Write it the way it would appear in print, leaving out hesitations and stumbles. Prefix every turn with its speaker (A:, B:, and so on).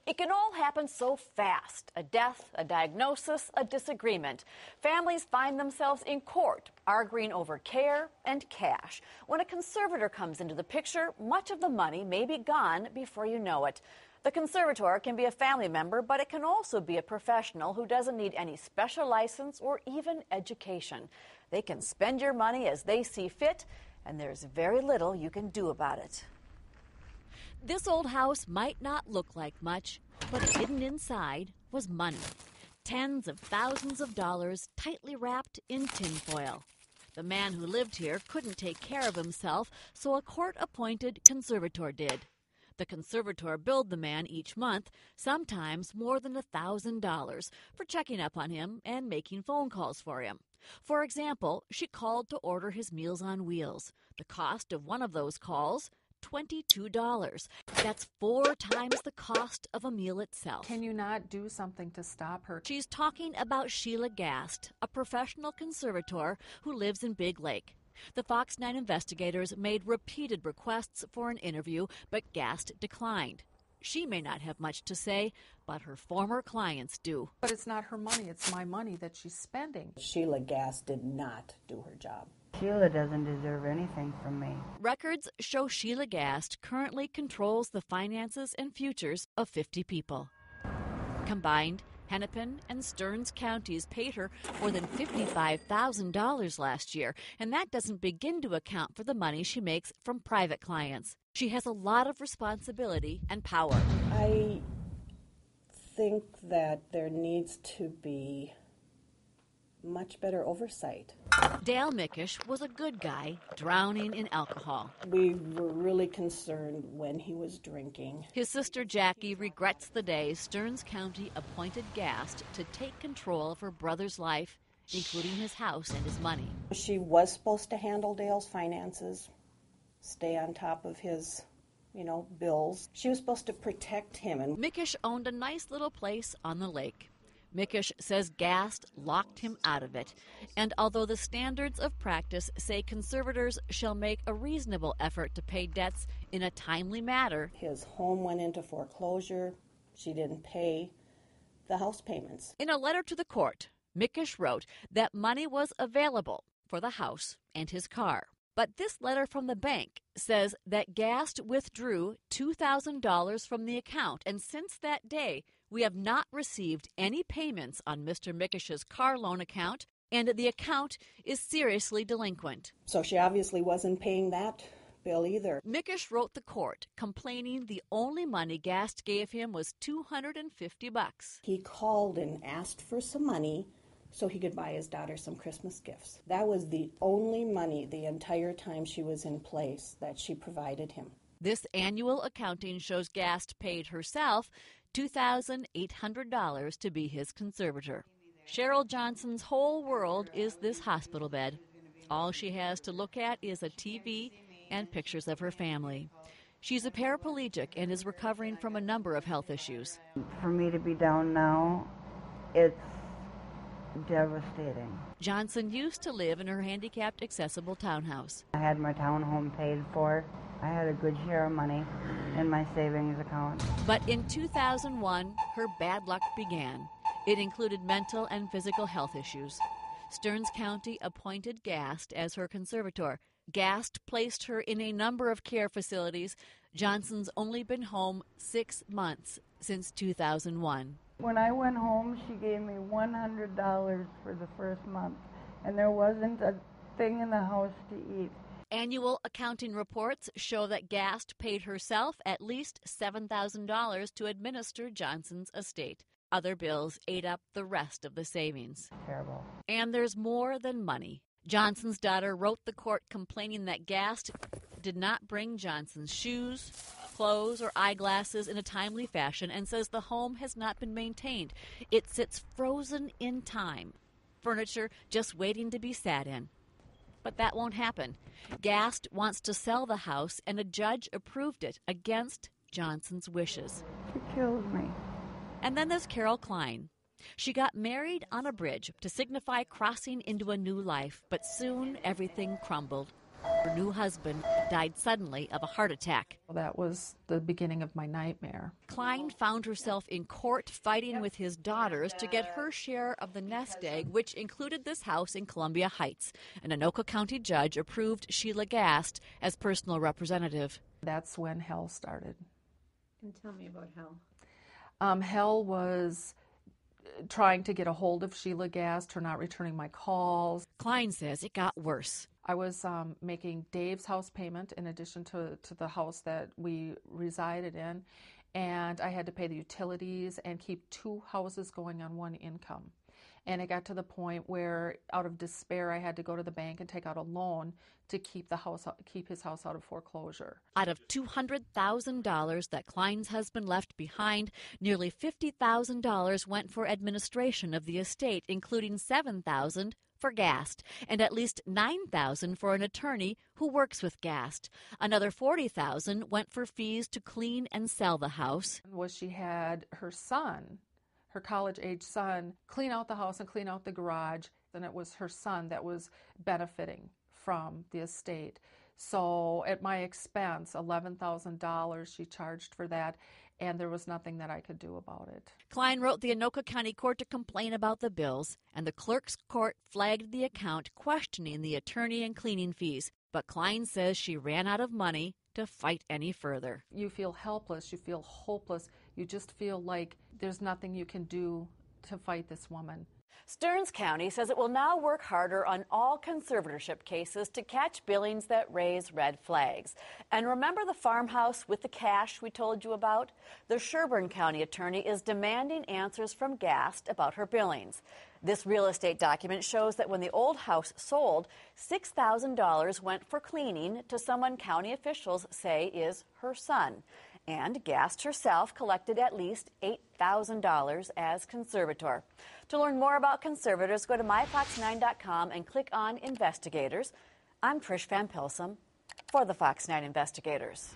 A: It can all happen so fast. A death, a diagnosis, a disagreement. Families find themselves in court, arguing over care and cash. When a conservator comes into the picture, much of the money may be gone before you know it. The conservator can be a family member, but it can also be a professional who doesn't need any special license or even education. They can spend your money as they see fit, and there's very little you can do about it.
B: This old house might not look like much, but hidden inside was money. Tens of thousands of dollars tightly wrapped in tinfoil. The man who lived here couldn't take care of himself, so a court-appointed conservator did. The conservator billed the man each month, sometimes more than $1,000, for checking up on him and making phone calls for him. For example, she called to order his Meals on Wheels. The cost of one of those calls, $22. That's 4 times the cost of a meal itself.
C: Can you not do something to stop her?
B: She's talking about Sheila Gast, a professional conservator who lives in Big Lake. The Fox 9 investigators made repeated requests for an interview, but Gast declined. She may not have much to say, but her former clients do.
C: But it's not her money, it's my money that she's spending.
D: Sheila Gast did not do her job.
E: Sheila doesn't deserve anything from me.
B: Records show Sheila Gast currently controls the finances and futures of 50 people. Combined, Hennepin and Stearns counties paid her more than $55,000 last year, and that doesn't begin to account for the money she makes from private clients. She has a lot of responsibility and power.
D: I think that there needs to be much better oversight.
B: Dale Mickish was a good guy, drowning in alcohol.
D: We were really concerned when he was drinking.
B: His sister Jackie regrets the day Stearns County appointed Gast to take control of her brother's life, including his house and his money.
D: She was supposed to handle Dale's finances, stay on top of his, bills. She was supposed to protect him. And
B: Mickish owned a nice little place on the lake. Mickish says Gast locked him out of it. And although the standards of practice say conservators shall make a reasonable effort to pay debts in a timely manner,
D: his home went into foreclosure. She didn't pay the house payments.
B: In a letter to the court, Mickish wrote that money was available for the house and his car. But this letter from the bank says that Gast withdrew $2,000 from the account, and since that day, we have not received any payments on Mr. Mickish's car loan account, and the account is seriously delinquent.
D: So she obviously wasn't paying that bill either.
B: Mickish wrote the court complaining the only money Gast gave him was $250.
D: He called and asked for some money so he could buy his daughter some Christmas gifts. That was the only money the entire time she was in place that she provided him.
B: This annual accounting shows Gast paid herself $2,800 to be his conservator. Cheryl Johnson's whole world is this hospital bed. All she has to look at is a TV and pictures of her family. She's a paraplegic and is recovering from a number of health issues.
E: For me to be down now, it's devastating.
B: Johnson used to live in her handicapped accessible townhouse.
E: I had my townhome paid for. I had a good share of money in my savings account.
B: But in 2001, her bad luck began. It included mental and physical health issues. Stearns County appointed Gast as her conservator. Gast placed her in a number of care facilities. Johnson's only been home 6 months since 2001.
E: When I went home, she gave me $100 for the first month, and there wasn't a thing in the house to eat.
B: Annual accounting reports show that Gast paid herself at least $7,000 to administer Johnson's estate. Other bills ate up the rest of the savings.
E: Terrible.
B: And there's more than money. Johnson's daughter wrote the court complaining that Gast did not bring Johnson's shoes, clothes, or eyeglasses in a timely fashion and says the home has not been maintained. It sits frozen in time. Furniture just waiting to be sat in. But that won't happen. Gast wants to sell the house, and a judge approved it against Johnson's wishes.
E: She killed me.
B: And then there's Carol Klein. She got married on a bridge to signify crossing into a new life, but soon everything crumbled. Her new husband died suddenly of a heart attack.
C: That was the beginning of my nightmare.
B: Klein found herself in court fighting with his daughters to get her share of the nest egg, which included this house in Columbia Heights. An Anoka County judge approved Sheila Gast as personal representative.
C: That's when hell started.
F: And tell me about hell.
C: Hell was trying to get a hold of Sheila Gast, her not returning my calls.
B: Klein says it got worse.
C: I was making Dave's house payment in addition to the house that we resided in, and I had to pay the utilities and keep two houses going on one income. And it got to the point where, out of despair, I had to go to the bank and take out a loan to keep his house out of foreclosure.
B: Out of $200,000 that Klein's husband left behind, nearly $50,000 went for administration of the estate, including $7,000 for Gast and at least $9,000 for an attorney who works with Gast. Another $40,000 went for fees to clean and sell the house.
C: She had her son, her college-age son, clean out the house and clean out the garage, and it was her son that was benefiting from the estate. So at my expense, $11,000 she charged for that, and there was nothing that I could do about it.
B: Klein wrote the Anoka County Court to complain about the bills, and the clerk's court flagged the account, questioning the attorney and cleaning fees. But Klein says she ran out of money to fight any further.
C: You feel helpless, you feel hopeless, you just feel like there's nothing you can do to fight this woman.
A: Stearns County says it will now work harder on all conservatorship cases to catch billings that raise red flags. And remember the farmhouse with the cash we told you about? The Sherburne County attorney is demanding answers from Gast about her billings. This real estate document shows that when the old house sold, $6,000 went for cleaning to someone county officials say is her son. And Gast herself collected at least $8,000 as conservator. To learn more about conservators, go to myfox9.com and click on Investigators. I'm Trish Van Pilsum for the Fox 9 Investigators.